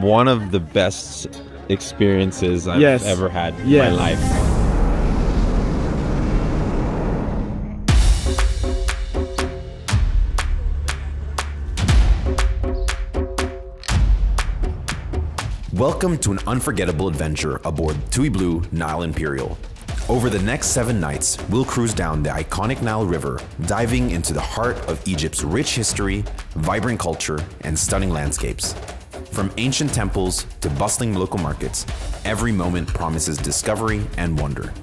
one of the best experiences I've ever had in my life. Welcome to an unforgettable adventure aboard TUI Blue Nile Imperial. Over the next 7 nights, we'll cruise down the iconic Nile River, diving into the heart of Egypt's rich history, vibrant culture, and stunning landscapes. From ancient temples to bustling local markets, every moment promises discovery and wonder.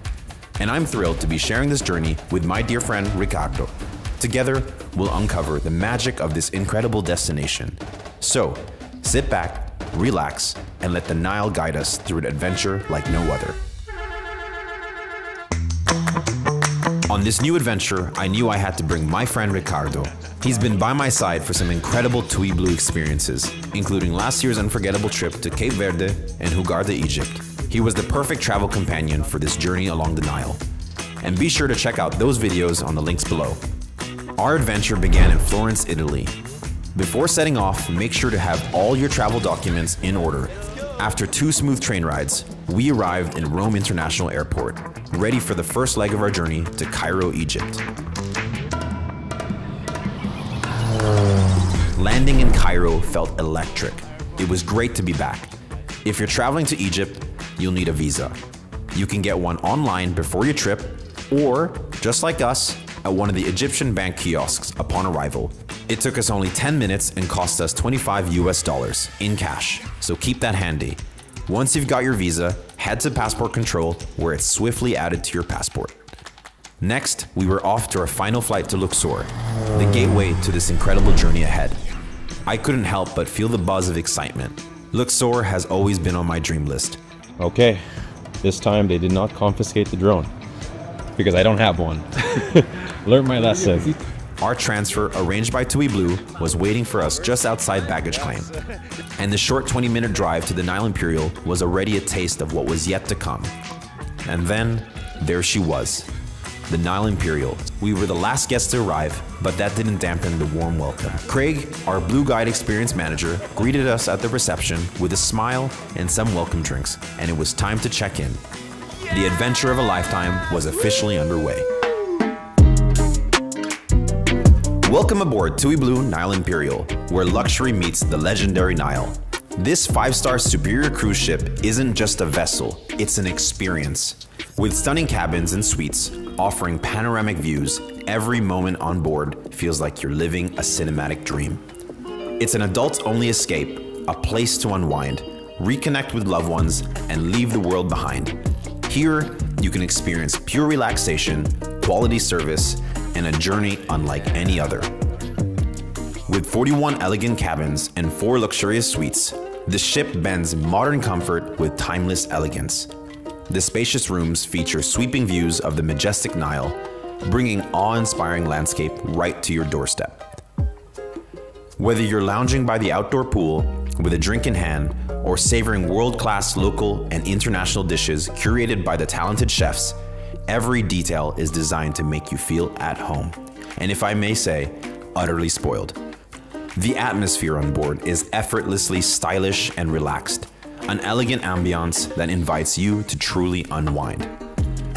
And I'm thrilled to be sharing this journey with my dear friend Ricardo. Together, we'll uncover the magic of this incredible destination. So, sit back, relax, and let the Nile guide us through an adventure like no other. On this new adventure, I knew I had to bring my friend Ricardo. He's been by my side for some incredible TUI Blue experiences, including last year's unforgettable trip to Cape Verde and Hurghada, Egypt. He was the perfect travel companion for this journey along the Nile. And be sure to check out those videos on the links below. Our adventure began in Florence, Italy. Before setting off, make sure to have all your travel documents in order. After 2 smooth train rides, we arrived in Rome International Airport, ready for the first leg of our journey to Cairo, Egypt. Landing in Cairo felt electric. It was great to be back. If you're traveling to Egypt, you'll need a visa. You can get one online before your trip, or, just like us, at one of the Egyptian bank kiosks upon arrival. It took us only 10 minutes and cost us $25 US in cash, so keep that handy. Once you've got your visa, head to passport control where it's swiftly added to your passport. Next, we were off to our final flight to Luxor, the gateway to this incredible journey ahead. I couldn't help but feel the buzz of excitement. Luxor has always been on my dream list. Okay, this time they did not confiscate the drone, because I don't have one. Learned my lesson. Our transfer, arranged by TUI Blue, was waiting for us just outside baggage claim. And the short 20-minute drive to the Nile Imperial was already a taste of what was yet to come. And then, there she was, the Nile Imperial. We were the last guests to arrive, but that didn't dampen the warm welcome. Craig, our Blue Guide experience manager, greeted us at the reception with a smile and some welcome drinks, and it was time to check in. The adventure of a lifetime was officially underway. Welcome aboard TUI Blue Nile Imperial, where luxury meets the legendary Nile. This 5-star superior cruise ship isn't just a vessel, it's an experience. With stunning cabins and suites offering panoramic views, every moment on board feels like you're living a cinematic dream. It's an adults-only escape, a place to unwind, reconnect with loved ones, and leave the world behind. Here, you can experience pure relaxation, quality service, and a journey unlike any other. With 41 elegant cabins and 4 luxurious suites, the ship bends modern comfort with timeless elegance. The spacious rooms feature sweeping views of the majestic Nile, bringing awe-inspiring landscape right to your doorstep. Whether you're lounging by the outdoor pool with a drink in hand or savoring world-class local and international dishes curated by the talented chefs, every detail is designed to make you feel at home, and if I may say, utterly spoiled. The atmosphere on board is effortlessly stylish and relaxed, an elegant ambiance that invites you to truly unwind.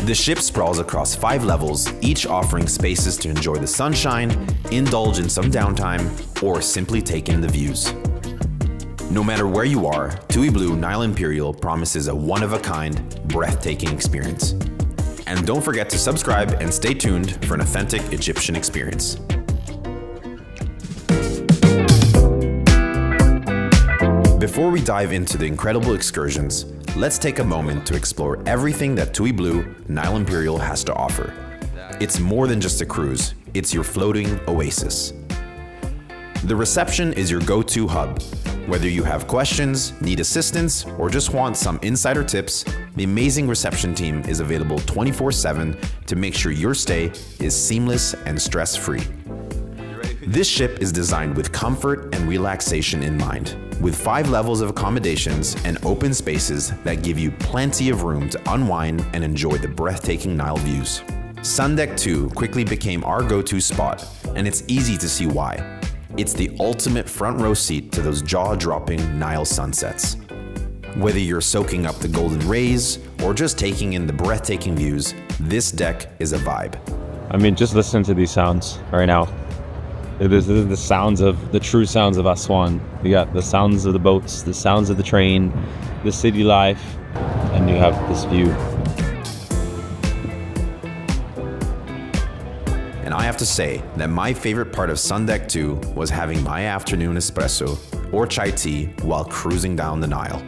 The ship sprawls across 5 levels, each offering spaces to enjoy the sunshine, indulge in some downtime, or simply take in the views. No matter where you are, TUI Blue Nile Imperial promises a one-of-a-kind, breathtaking experience. And don't forget to subscribe and stay tuned for an authentic Egyptian experience. Before we dive into the incredible excursions, let's take a moment to explore everything that TUI Blue Nile Imperial has to offer. It's more than just a cruise, it's your floating oasis. The reception is your go-to hub. Whether you have questions, need assistance, or just want some insider tips, the amazing reception team is available 24/7 to make sure your stay is seamless and stress-free. This ship is designed with comfort and relaxation in mind, with 5 levels of accommodations and open spaces that give you plenty of room to unwind and enjoy the breathtaking Nile views. Sun Deck 2 quickly became our go-to spot, and it's easy to see why. It's the ultimate front row seat to those jaw-dropping Nile sunsets. Whether you're soaking up the golden rays or just taking in the breathtaking views, this deck is a vibe. I mean, just listen to these sounds right now. This is the sounds of, the true sounds of Aswan. You got the sounds of the boats, the sounds of the train, the city life, and you have this view. And I have to say that my favorite part of Sundeck 2 was having my afternoon espresso or chai tea while cruising down the Nile.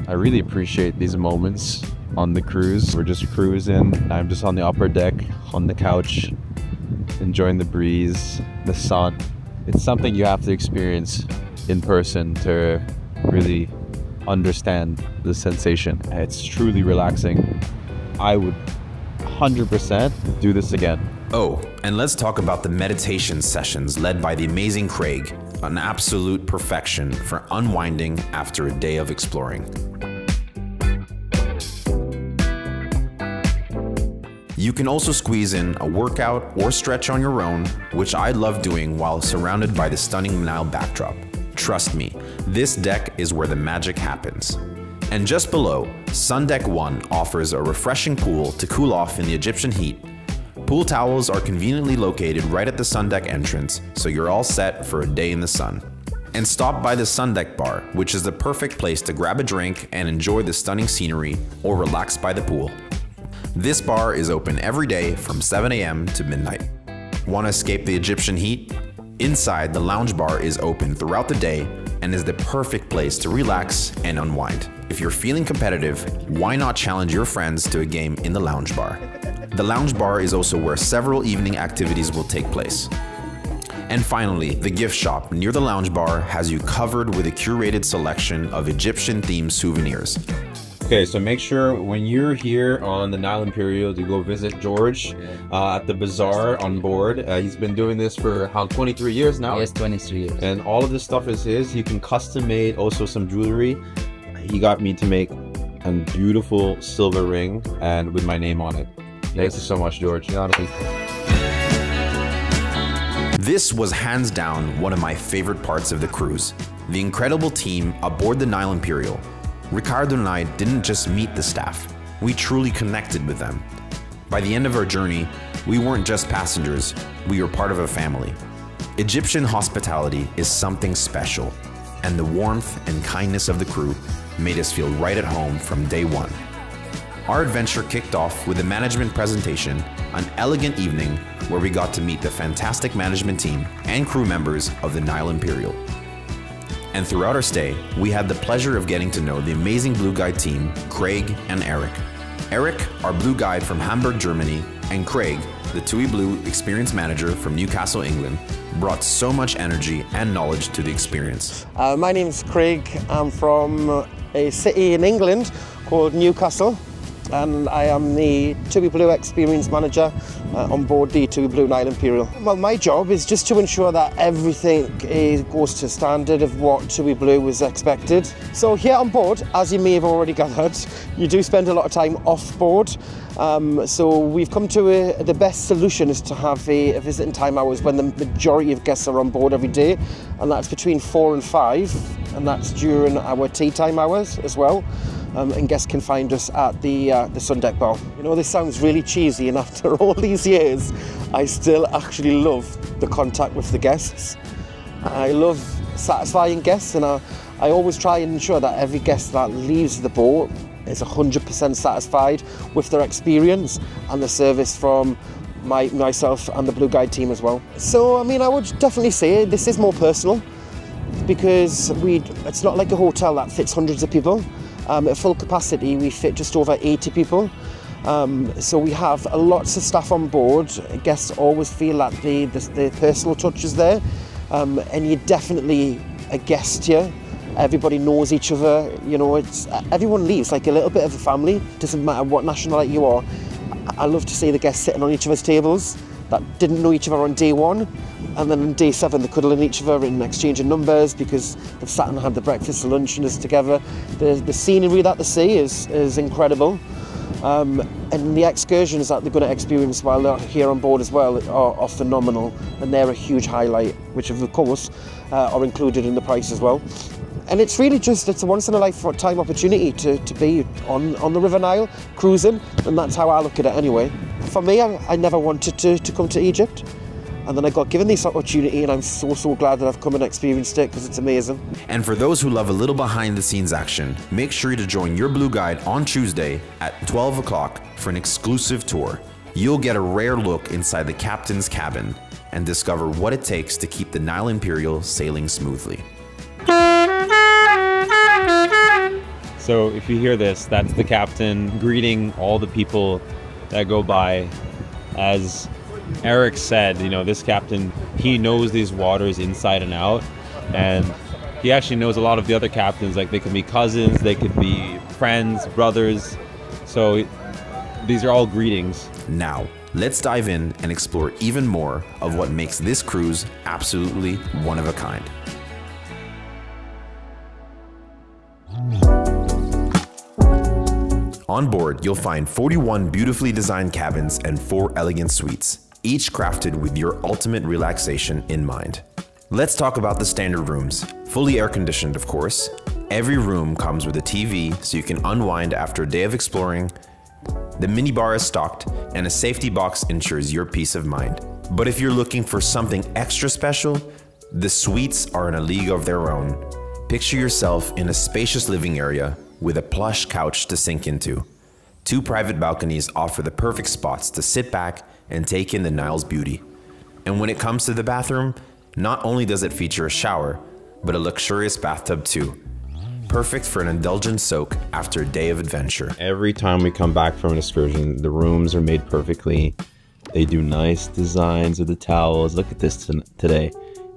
I really appreciate these moments on the cruise. We're just cruising. I'm just on the upper deck, on the couch, enjoying the breeze, the sun. It's something you have to experience in person to really understand the sensation. It's truly relaxing. I would 100% do this again. Oh, and let's talk about the meditation sessions led by the amazing Craig, an absolute perfection for unwinding after a day of exploring. You can also squeeze in a workout or stretch on your own, which I love doing while surrounded by the stunning Nile backdrop. Trust me, this deck is where the magic happens. And just below, Sundeck 1 offers a refreshing pool to cool off in the Egyptian heat. Pool towels are conveniently located right at the Sundeck entrance, so you're all set for a day in the sun. And stop by the Sundeck bar, which is the perfect place to grab a drink and enjoy the stunning scenery or relax by the pool. This bar is open every day from 7 a.m. to midnight. Want to escape the Egyptian heat? Inside, the lounge bar is open throughout the day and is the perfect place to relax and unwind. If you're feeling competitive, why not challenge your friends to a game in the lounge bar? The lounge bar is also where several evening activities will take place. And finally, the gift shop near the lounge bar has you covered with a curated selection of Egyptian-themed souvenirs. Okay, so make sure when you're here on the Nile Imperial to go visit George at the bazaar on board. He's been doing this for how 23 years now? Yes, 23 years. And all of this stuff is his. You can custom made also some jewelry. He got me to make a beautiful silver ring and with my name on it. Thank you so much, George. This was hands down one of my favorite parts of the cruise. The incredible team aboard the Nile Imperial. Ricardo and I didn't just meet the staff, we truly connected with them. By the end of our journey, we weren't just passengers, we were part of a family. Egyptian hospitality is something special, and the warmth and kindness of the crew made us feel right at home from day one. Our adventure kicked off with a management presentation, an elegant evening where we got to meet the fantastic management team and crew members of the Nile Imperial. And throughout our stay, we had the pleasure of getting to know the amazing Blue Guide team, Craig and Eric. Eric, our Blue Guide from Hamburg, Germany, and Craig, the TUI Blue Experience Manager from Newcastle, England, brought so much energy and knowledge to the experience. My name is Craig. I'm from a city in England called Newcastle, and I am the TUI Blue Experience Manager on board the TUI Blue Nile Imperial. Well, my job is just to ensure that everything goes to standard of what TUI Blue was expected. So here on board, as you may have already gathered, you do spend a lot of time off board. So we've come to the best solution is to have a visiting time hours when the majority of guests are on board every day, and that's between 4 and 5, and that's during our tea time hours as well. And guests can find us at the Sundeck bar. You know, this sounds really cheesy, and after all these years, I still actually love the contact with the guests. I love satisfying guests, and I always try and ensure that every guest that leaves the boat is 100% satisfied with their experience and the service from myself and the Blue Guide team as well. So, I mean, I would definitely say this is more personal because it's not like a hotel that fits hundreds of people. At full capacity, we fit just over 80 people. So we have lots of staff on board. Guests always feel that the personal touch is there. And you're definitely a guest here. Everybody knows each other. You know, everyone leaves like a little bit of a family. Doesn't matter what nationality you are. I love to see the guests sitting on each other's tables that didn't know each other on day 1. And then on day 7, they're cuddling each other and exchanging numbers because they've sat and had the breakfast and lunch and together. The scenery that they see is incredible. And the excursions that they're going to experience while they're here on board as well are phenomenal, and they're a huge highlight, which of course are included in the price as well. And it's really just, it's a once in a lifetime opportunity to be on the River Nile cruising, and that's how I look at it anyway. For me, I never wanted to come to Egypt, and then I got given this opportunity, and I'm so glad that I've come and experienced it, because it's amazing. And for those who love a little behind the scenes action, make sure to join your Blue Guide on Tuesday at 12 o'clock for an exclusive tour. You'll get a rare look inside the captain's cabin and discover what it takes to keep the Nile Imperial sailing smoothly. So if you hear this, that's the captain greeting all the people that go by. As Eric said, you know, this captain, he knows these waters inside and out, and he actually knows a lot of the other captains. Like, they could be cousins, they could be friends, brothers. So these are all greetings. Now, let's dive in and explore even more of what makes this cruise absolutely one of a kind. On board, you'll find 41 beautifully designed cabins and 4 elegant suites, each crafted with your ultimate relaxation in mind. Let's talk about the standard rooms. Fully air-conditioned, of course. Every room comes with a TV so you can unwind after a day of exploring. The minibar is stocked, and a safety box ensures your peace of mind. But if you're looking for something extra special, the suites are in a league of their own. Picture yourself in a spacious living area with a plush couch to sink into. 2 private balconies offer the perfect spots to sit back and take in the Nile's beauty. And when it comes to the bathroom, not only does it feature a shower, but a luxurious bathtub too. Perfect for an indulgent soak after a day of adventure. Every time we come back from an excursion, the rooms are made perfectly. They do nice designs of the towels. Look at this today.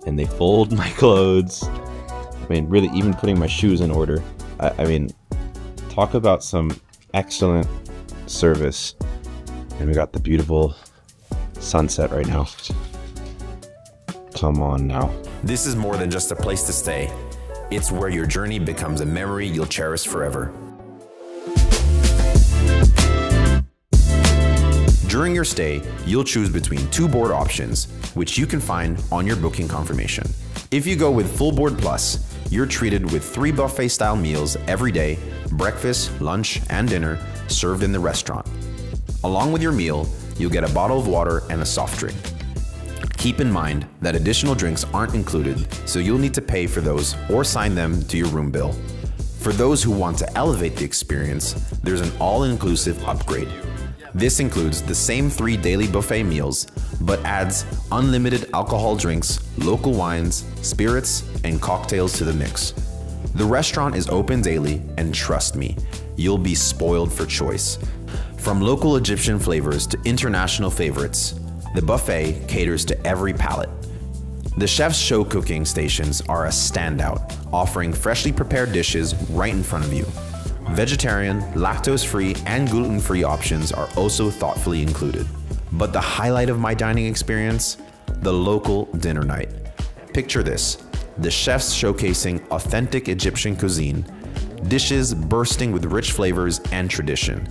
And they fold my clothes. I mean, really, even putting my shoes in order. I mean, talk about some excellent service. And we got the beautiful sunset right now. Come on now. This is more than just a place to stay. It's where your journey becomes a memory you'll cherish forever. During your stay, you'll choose between 2 board options, which you can find on your booking confirmation. If you go with Full Board Plus, you're treated with 3 buffet-style meals every day, breakfast, lunch, and dinner served in the restaurant. Along with your meal, you'll get a bottle of water and a soft drink. Keep in mind that additional drinks aren't included, so you'll need to pay for those or sign them to your room bill. For those who want to elevate the experience, there's an all-inclusive upgrade. This includes the same 3 daily buffet meals, but adds unlimited alcohol drinks, local wines, spirits, and cocktails to the mix. The restaurant is open daily, and trust me, you'll be spoiled for choice. From local Egyptian flavors to international favorites, the buffet caters to every palate. The chef's show cooking stations are a standout, offering freshly prepared dishes right in front of you. Vegetarian, lactose-free, and gluten-free options are also thoughtfully included. But the highlight of my dining experience? The local dinner night. Picture this: the chefs showcasing authentic Egyptian cuisine, dishes bursting with rich flavors and tradition.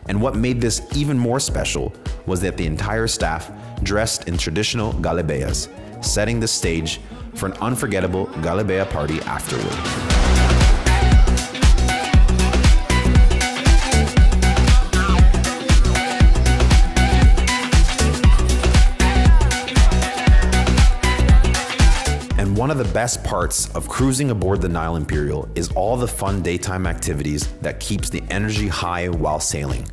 And what made this even more special was that the entire staff dressed in traditional galebeyas, setting the stage for an unforgettable galebeya party afterward. And one of the best parts of cruising aboard the Nile Imperial is all the fun daytime activities that keeps the energy high while sailing.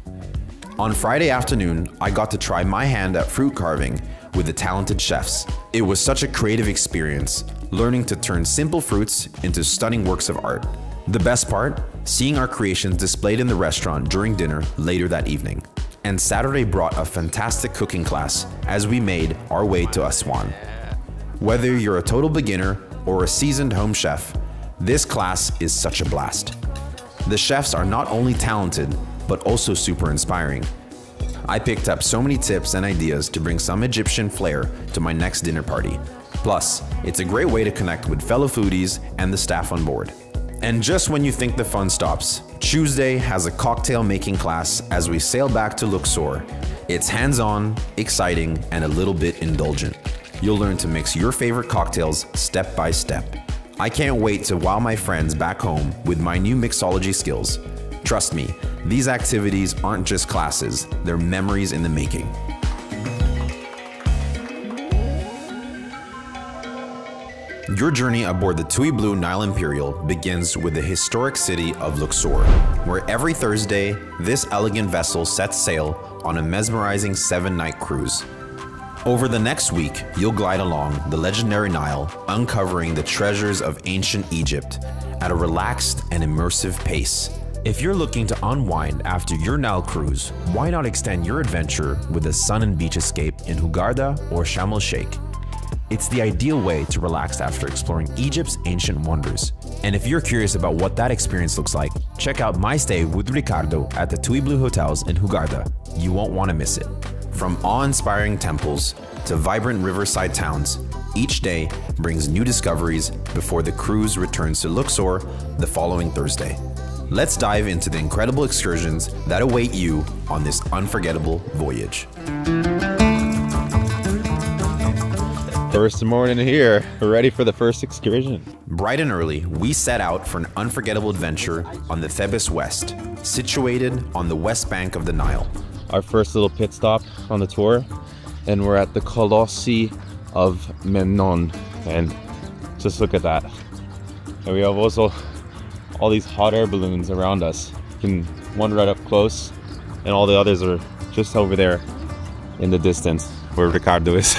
On Friday afternoon, I got to try my hand at fruit carving with the talented chefs. It was such a creative experience, learning to turn simple fruits into stunning works of art. The best part? Seeing our creations displayed in the restaurant during dinner later that evening. And Saturday brought a fantastic cooking class as we made our way to Aswan. Whether you're a total beginner or a seasoned home chef, this class is such a blast. The chefs are not only talented, but also super inspiring. I picked up so many tips and ideas to bring some Egyptian flair to my next dinner party. Plus, it's a great way to connect with fellow foodies and the staff on board. And just when you think the fun stops, Tuesday has a cocktail making class as we sail back to Luxor. It's hands-on, exciting, and a little bit indulgent. You'll learn to mix your favorite cocktails step by step. I can't wait to wow my friends back home with my new mixology skills. Trust me, these activities aren't just classes, they're memories in the making. Your journey aboard the TUI Blue Nile Imperial begins with the historic city of Luxor, where every Thursday, this elegant vessel sets sail on a mesmerizing 7-night cruise. Over the next week, you'll glide along the legendary Nile, uncovering the treasures of ancient Egypt at a relaxed and immersive pace. If you're looking to unwind after your Nile cruise, why not extend your adventure with a sun and beach escape in Hurghada or Sharm el-Sheikh? It's the ideal way to relax after exploring Egypt's ancient wonders. And if you're curious about what that experience looks like, check out my stay with Ricardo at the TUI Blue Hotels in Hurghada. You won't want to miss it. From awe-inspiring temples to vibrant riverside towns, each day brings new discoveries before the cruise returns to Luxor the following Thursday. Let's dive into the incredible excursions that await you on this unforgettable voyage. First morning here, we're ready for the first excursion. Bright and early, we set out for an unforgettable adventure on the Thebes West, situated on the west bank of the Nile. Our first little pit stop on the tour, and we're at the Colossi of Memnon, and just look at that. And we have also all these hot air balloons around us. You can one right up close, and all the others are just over there in the distance where Ricardo is.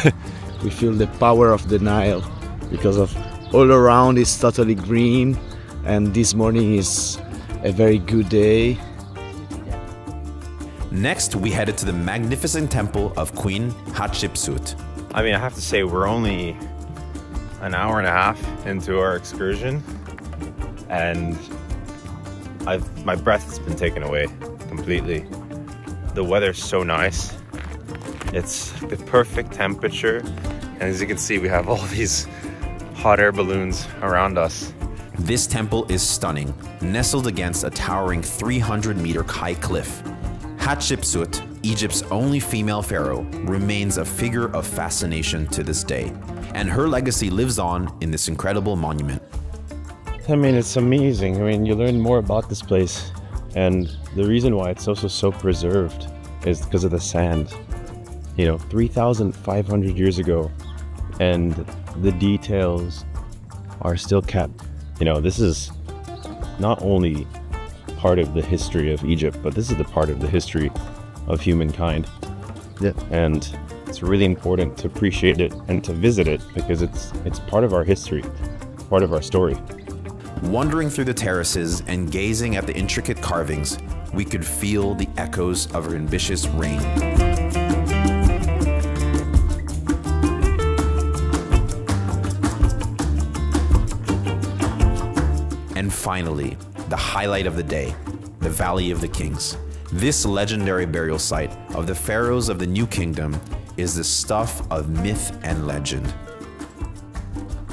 We feel the power of the Nile because of all around is totally green, and this morning is a very good day. Next, we headed to the magnificent temple of Queen Hatshepsut. I mean, I have to say we're only an hour and a half into our excursion, and my breath has been taken away completely. The weather's so nice. It's the perfect temperature, and as you can see, we have all these hot air balloons around us. This temple is stunning, nestled against a towering 300-meter high cliff. Hatshepsut, Egypt's only female pharaoh, remains a figure of fascination to this day, and her legacy lives on in this incredible monument. I mean, it's amazing. I mean, you learn more about this place, and the reason why it's also so preserved is because of the sand. You know, 3,500 years ago, and the details are still kept. You know, this is not only part of the history of Egypt, but this is the part of the history of humankind. Yeah. And it's really important to appreciate it and to visit it because it's part of our history, part of our story. Wandering through the terraces and gazing at the intricate carvings, we could feel the echoes of her ambitious reign. And finally, the highlight of the day, the Valley of the Kings. This legendary burial site of the pharaohs of the New Kingdom is the stuff of myth and legend.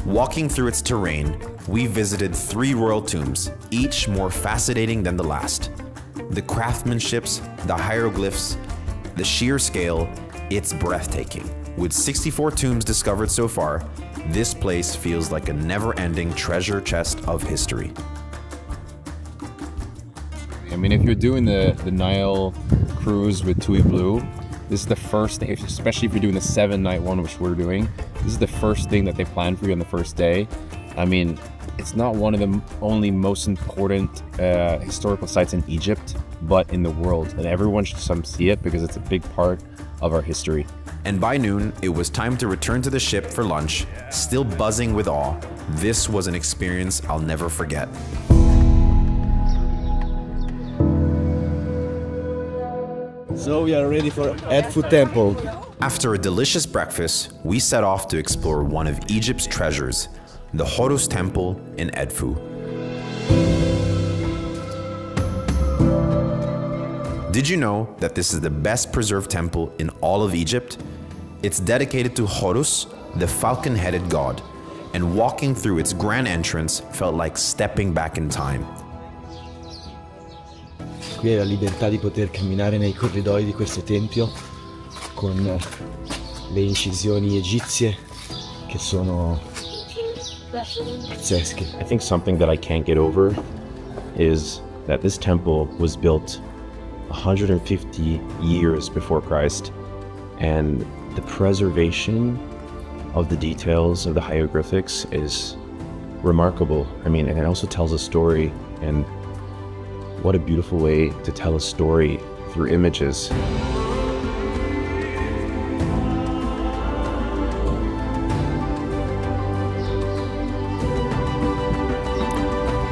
Walking through its terrain, we visited 3 royal tombs, each more fascinating than the last. The craftsmanships, the hieroglyphs, the sheer scale, it's breathtaking. With 64 tombs discovered so far, this place feels like a never-ending treasure chest of history. I mean, if you're doing the Nile cruise with TUI Blue, this is the first thing, especially if you're doing the 7-night one, which we're doing, this is the first thing that they plan for you on the first day. I mean, it's not one of the only most important historical sites in Egypt, but in the world. And everyone should come see it because it's a big part of our history. And by noon, it was time to return to the ship for lunch. Still buzzing with awe, this was an experience I'll never forget. So we are ready for Edfu Temple. After a delicious breakfast, we set off to explore one of Egypt's treasures, the Horus Temple in Edfu. Did you know that this is the best preserved temple in all of Egypt? It's dedicated to Horus, the falcon-headed god, and walking through its grand entrance felt like stepping back in time. Qui hai la libertà di poter camminare nei corridoi di questo tempio con le incisioni egizie che sono pazzesche. I think something that I can't get over is that this temple was built 150 years before Christ, and the preservation of the details of the hieroglyphics is remarkable. I mean, and it also tells a story, and what a beautiful way to tell a story through images.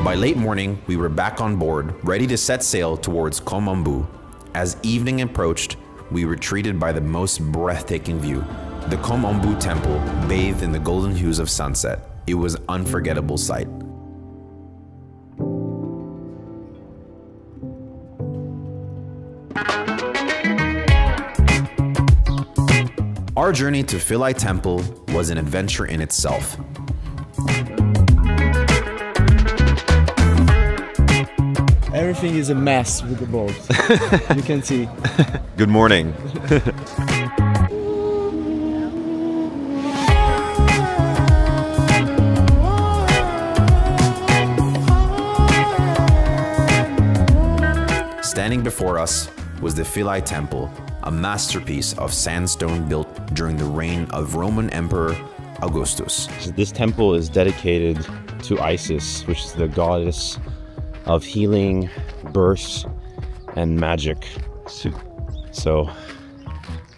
By late morning, we were back on board, ready to set sail towards Kom Ombo. As evening approached, we were treated by the most breathtaking view. The Kom Ombo temple bathed in the golden hues of sunset. It was an unforgettable sight. Our journey to Philae Temple was an adventure in itself. Everything is a mess with the boat. You can see. Good morning. Standing before us was the Philae Temple, a masterpiece of sandstone built during the reign of Roman Emperor Augustus. This temple is dedicated to Isis, which is the goddess of healing, birth, and magic. So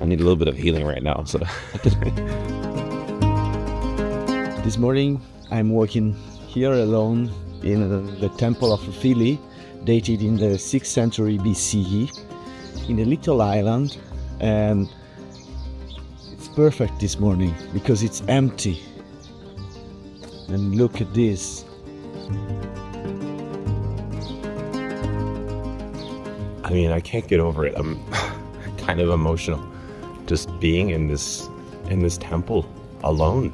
I need a little bit of healing right now. So This morning I'm walking here alone in the temple of Philae, dated in the 6th century BCE, in a little island, and it's perfect this morning because it's empty. And look at this. I mean, I can't get over it. I'm kind of emotional just being in this temple alone.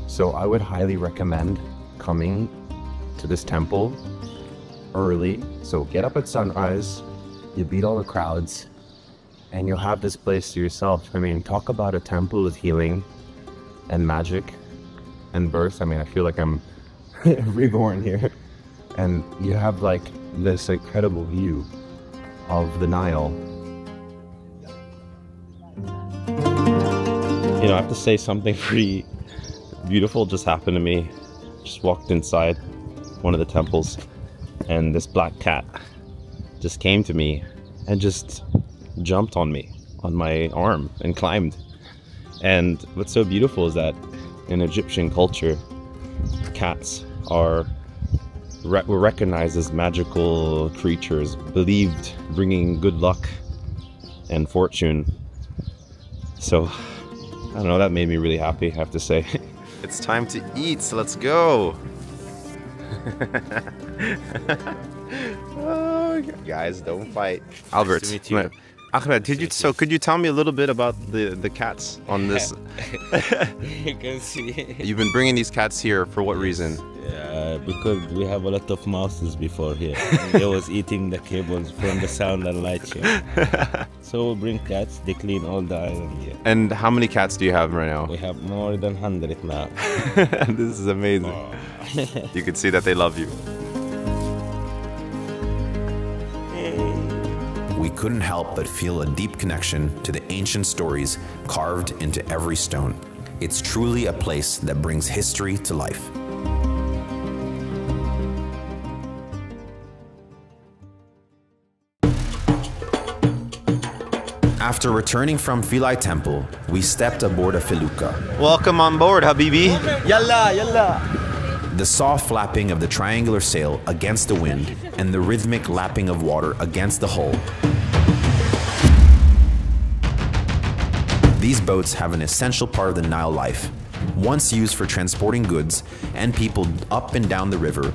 So I would highly recommend coming to this temple early. So get up at sunrise, you beat all the crowds, and you'll have this place to yourself. I mean, talk about a temple of healing and magic and birth. I mean, I feel like I'm reborn here. And you have like this incredible view of the Nile. You know, I have to say something pretty beautiful just happened to me. Just walked inside one of the temples, and this black cat just came to me and just jumped on me, on my arm, and climbed. And what's so beautiful is that in Egyptian culture, cats were recognized as magical creatures, believed bringing good luck and fortune. So, I don't know, that made me really happy, I have to say. It's time to eat, so let's go. Oh, guys, don't fight. Albert, Nice to meet you. Ahmed, could you tell me a little bit about the cats on this? You can see. You've been bringing these cats here for what reason? Because we have a lot of mouses before here. They was eating the cables from the sound and light here. So we bring cats, they clean all the island here. And how many cats do you have right now? We have more than 100 now. This is amazing. You can see that they love you. We couldn't help but feel a deep connection to the ancient stories carved into every stone. It's truly a place that brings history to life. After returning from Philae Temple, we stepped aboard a felucca. Welcome on board, Habibi. Yalla, yalla! The soft flapping of the triangular sail against the wind and the rhythmic lapping of water against the hull. These boats have an essential part of the Nile life. Once used for transporting goods and people up and down the river,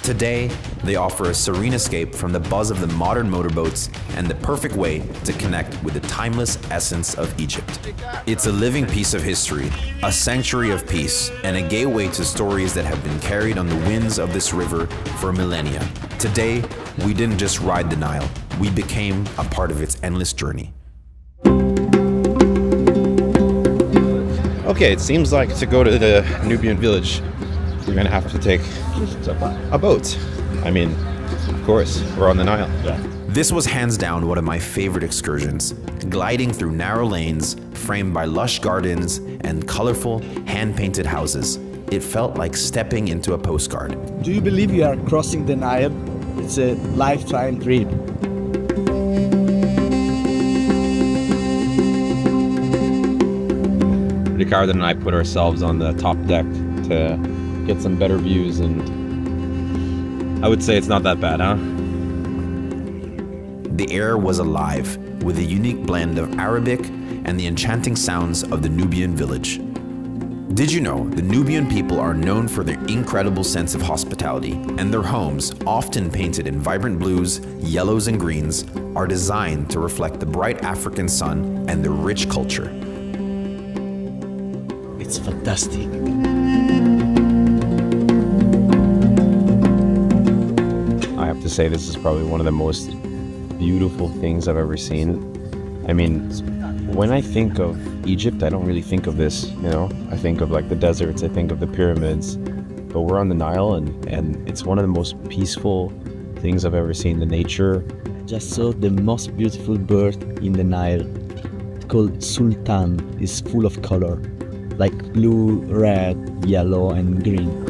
Today, they offer a serene escape from the buzz of the modern motorboats and the perfect way to connect with the timeless essence of Egypt. It's a living piece of history, a sanctuary of peace, and a gateway to stories that have been carried on the winds of this river for millennia. Today, we didn't just ride the Nile, we became a part of its endless journey. Okay, it seems like to go to the Nubian village, we're gonna have to take a boat. I mean, of course, we're on the Nile. Yeah. This was hands down one of my favorite excursions, gliding through narrow lanes framed by lush gardens and colorful, hand-painted houses. It felt like stepping into a postcard. Do you believe you are crossing the Nile? It's a lifetime dream. Ricardo and I put ourselves on the top deck to get some better views, and I would say it's not that bad, huh? The air was alive with a unique blend of Arabic and the enchanting sounds of the Nubian village. Did you know the Nubian people are known for their incredible sense of hospitality, and their homes, often painted in vibrant blues, yellows, and greens, are designed to reflect the bright African sun and their rich culture. It's fantastic. I have to say this is probably one of the most beautiful things I've ever seen. I mean, when I think of Egypt, I don't really think of this, you know? I think of like the deserts, I think of the pyramids, but we're on the Nile, and it's one of the most peaceful things I've ever seen. The nature. Just saw the most beautiful bird in the Nile. It's called Sultan. It's full of color, like blue, red, yellow, and green.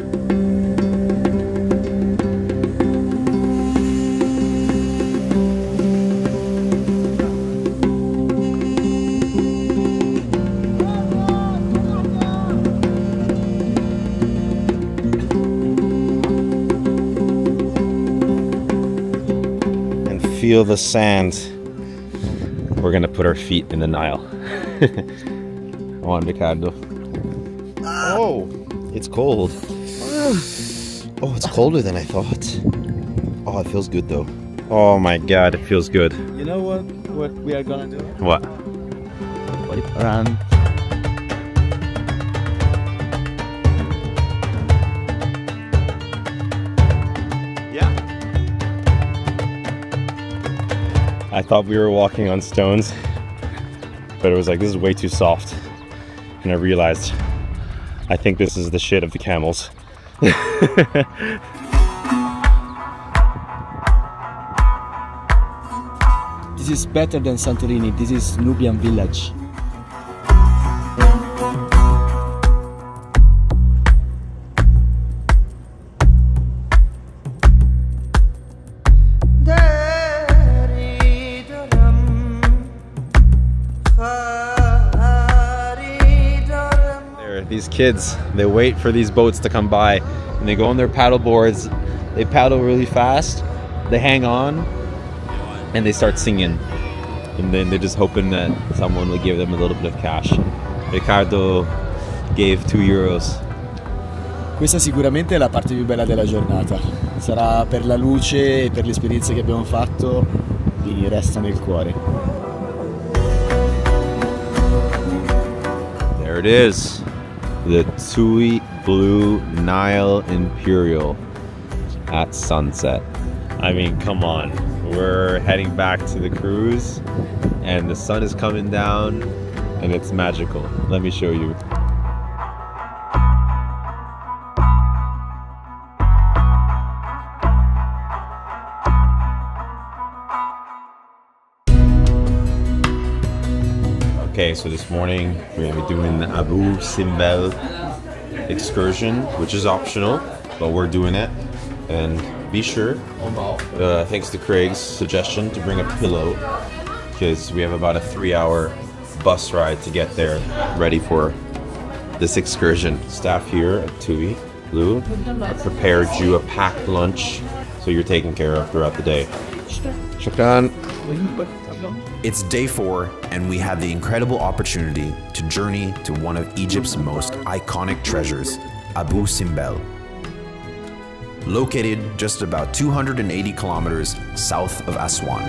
Feel the sand. We're gonna put our feet in the Nile. Come on, Ricardo. Oh, it's cold. Oh, it's colder than I thought. Oh, it feels good though. Oh my God, it feels good. You know what we are gonna do? What? Run. I thought we were walking on stones, but it was like, this is way too soft. And I realized, I think this is the shit of the camels. This is better than Santorini. This is Nubian village. These kids, they wait for these boats to come by, and they go on their paddle boards, they paddle really fast, they hang on, and they start singing, and then they're just hoping that someone will give them a little bit of cash. Ricardo gave €2. Questa sicuramente è la parte più bella della giornata. Sarà per la luce e per le esperienze che abbiamo fatto, mi resta nel cuore. There it is. The TUI Blue Nile Imperial at sunset. I mean, come on. We're heading back to the cruise and the sun is coming down and it's magical. Let me show you. Okay, so this morning we're gonna be doing the Abu Simbel excursion, which is optional, but we're doing it. And be sure, thanks to Craig's suggestion, to bring a pillow, because we have about a 3-hour bus ride to get there, ready for this excursion. Staff here at TUI Blue have prepared you a packed lunch, so you're taken care of throughout the day. Shukran. It's day 4, and we have the incredible opportunity to journey to one of Egypt's most iconic treasures, Abu Simbel. located just about 280 kilometers south of Aswan.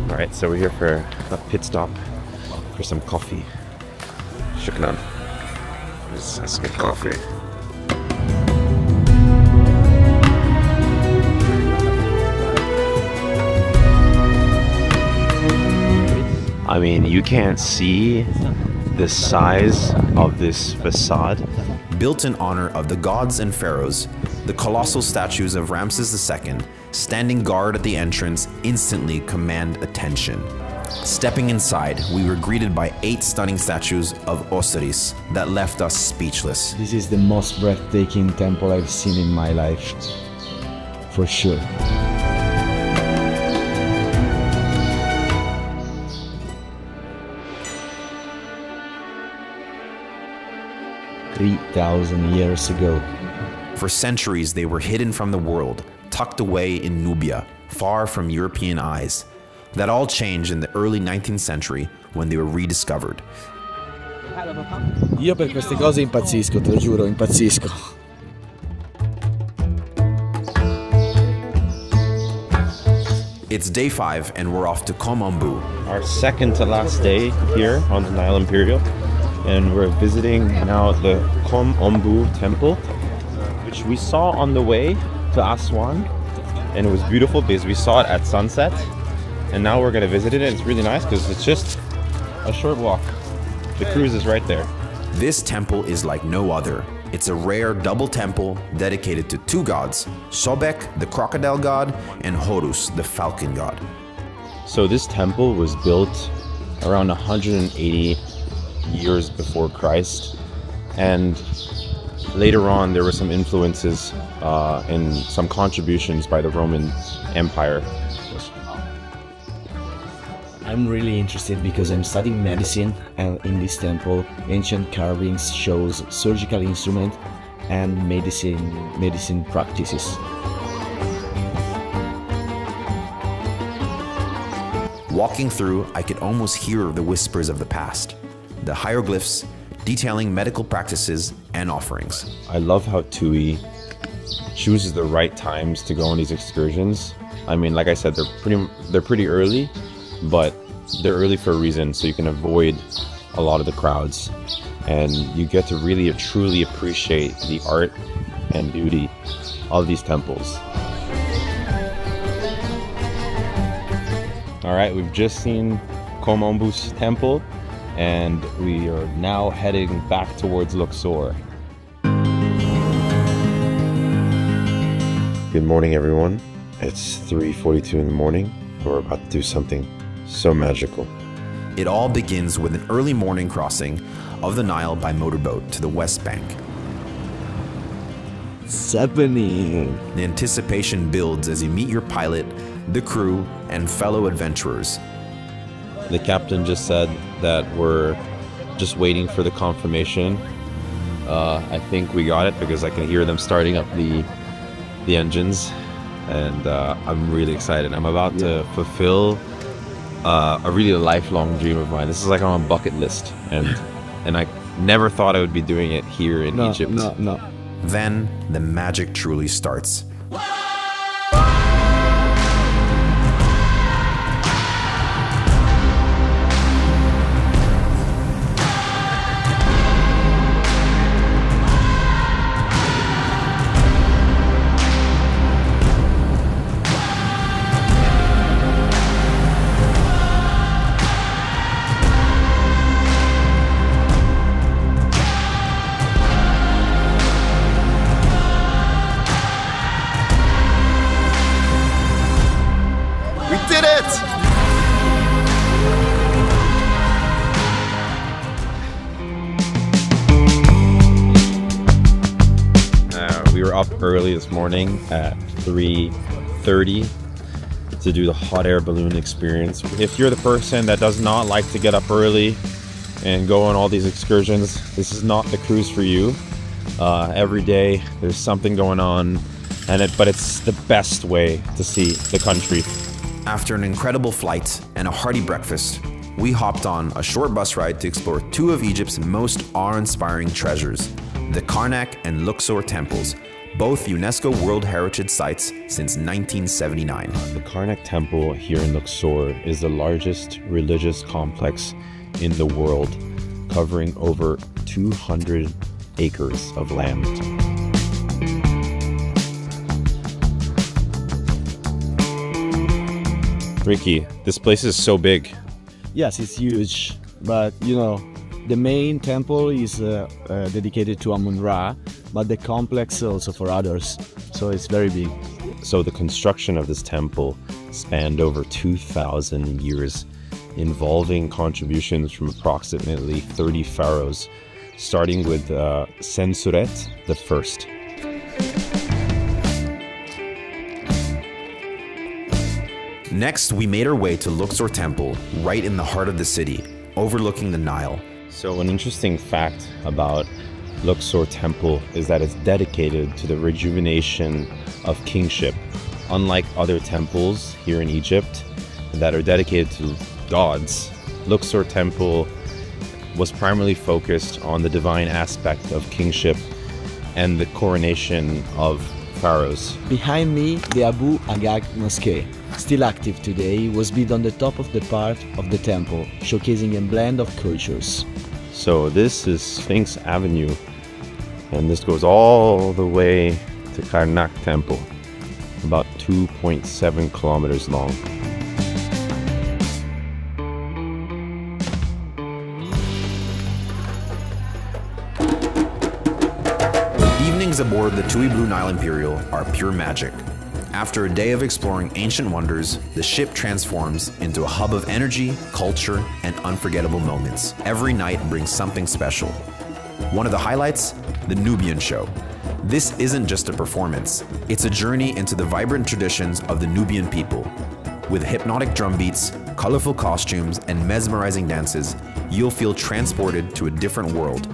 All right, so we're here for a pit stop for some coffee. Shukran. Let's get coffee. I mean, you can't see the size of this facade. Built in honor of the gods and pharaohs, the colossal statues of Ramses II, standing guard at the entrance, instantly command attention. Stepping inside, we were greeted by 8 stunning statues of Osiris that left us speechless. This is the most breathtaking temple I've seen in my life, for sure. "3,000 years ago. For centuries, they were hidden from the world, tucked away in Nubia, far from European eyes. That all changed in the early 19th century when they were rediscovered. Io per queste cose impazzisco, te lo giuro, impazzisco. It's day 5 and we're off to Kom Ombo. Our second to last day here on the Nile Imperial, and we're visiting now the Kom Ombo temple, which we saw on the way to Aswan, and it was beautiful because we saw it at sunset, and now we're going to visit it. It's really nice because it's just a short walk. The cruise is right there. This temple is like no other. It's a rare double temple dedicated to 2 gods, Sobek, the crocodile god, and Horus, the falcon god. So this temple was built around 180 years before Christ, and later on there were some influences and some contributions by the Roman Empire. I'm really interested because I'm studying medicine, and in this temple, ancient carvings shows surgical instrument and medicine practices. Walking through, I could almost hear the whispers of the past, the hieroglyphs detailing medical practices and offerings. I love how TUI chooses the right times to go on these excursions. I mean, like I said, they're pretty early, but they're early for a reason, so you can avoid a lot of the crowds, and you get to really truly appreciate the art and beauty of these temples. All right, we've just seen Kom Ombo's temple, and we are now heading back towards Luxor. Good morning, everyone. It's 3:42 in the morning. We're about to do something so magical. It all begins with an early morning crossing of the Nile by motorboat to the West Bank. It's happening. The anticipation builds as you meet your pilot, the crew, and fellow adventurers. The captain just said that we're just waiting for the confirmation. I think we got it because I can hear them starting up the engines, and I'm really excited. I'm about to fulfill a really lifelong dream of mine. This is like on a bucket list, and I never thought I would be doing it here in Egypt. No. Then the magic truly starts. Did it! We were up early this morning at 3:30 to do the hot air balloon experience. If you're the person that does not like to get up early and go on all these excursions, this is not the cruise for you. Every day there's something going on, but it's the best way to see the country. After an incredible flight and a hearty breakfast, we hopped on a short bus ride to explore two of Egypt's most awe-inspiring treasures, the Karnak and Luxor temples, both UNESCO World Heritage Sites since 1979. The Karnak Temple here in Luxor is the largest religious complex in the world, covering over 200 acres of land. Ricky, this place is so big. Yes, it's huge, but you know, the main temple is dedicated to Amun-Ra, but the complex also for others, so it's very big. So the construction of this temple spanned over 2,000 years, involving contributions from approximately 30 pharaohs, starting with Sensuret I. Next, we made our way to Luxor Temple, right in the heart of the city, overlooking the Nile. So an interesting fact about Luxor Temple is that it's dedicated to the rejuvenation of kingship. Unlike other temples here in Egypt that are dedicated to gods, Luxor Temple was primarily focused on the divine aspect of kingship and the coronation of pharaohs. Behind me, the Abu Agag Mosque, still active today, was built on the top of the part of the temple, showcasing a blend of cultures. So this is Sphinx Avenue, and this goes all the way to Karnak Temple, about 2.7 kilometers long. Evenings aboard the TUI Blue Nile Imperial are pure magic. After a day of exploring ancient wonders, the ship transforms into a hub of energy, culture, and unforgettable moments. Every night brings something special. One of the highlights, the Nubian Show. This isn't just a performance, it's a journey into the vibrant traditions of the Nubian people. With hypnotic drum beats, colorful costumes, and mesmerizing dances, you'll feel transported to a different world.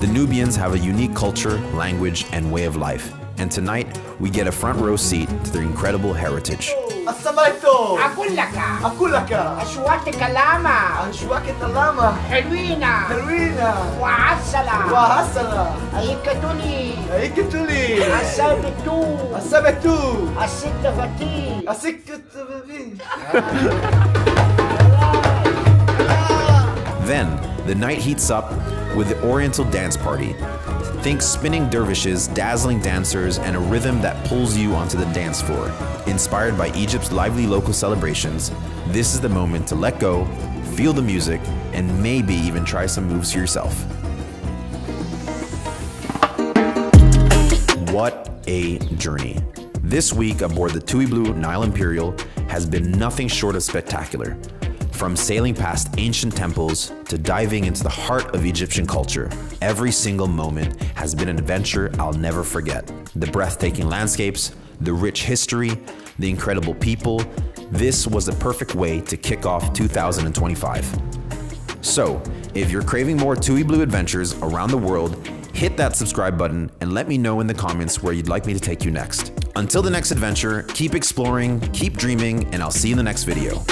The Nubians have a unique culture, language, and way of life. And tonight, we get a front row seat to their incredible heritage. السميتو أقول لك أشواك كلامة حلوينة وعسلة أيكتولي السبتو Then, the night heats up with the Oriental Dance Party. Think spinning dervishes, dazzling dancers, and a rhythm that pulls you onto the dance floor. Inspired by Egypt's lively local celebrations, this is the moment to let go, feel the music, and maybe even try some moves yourself. What a journey. This week aboard the TUI Blue Nile Imperial has been nothing short of spectacular. From sailing past ancient temples to diving into the heart of Egyptian culture, every single moment has been an adventure I'll never forget. The breathtaking landscapes, the rich history, the incredible people, this was the perfect way to kick off 2025. So, if you're craving more TUI Blue adventures around the world, hit that subscribe button and let me know in the comments where you'd like me to take you next. Until the next adventure, keep exploring, keep dreaming, and I'll see you in the next video.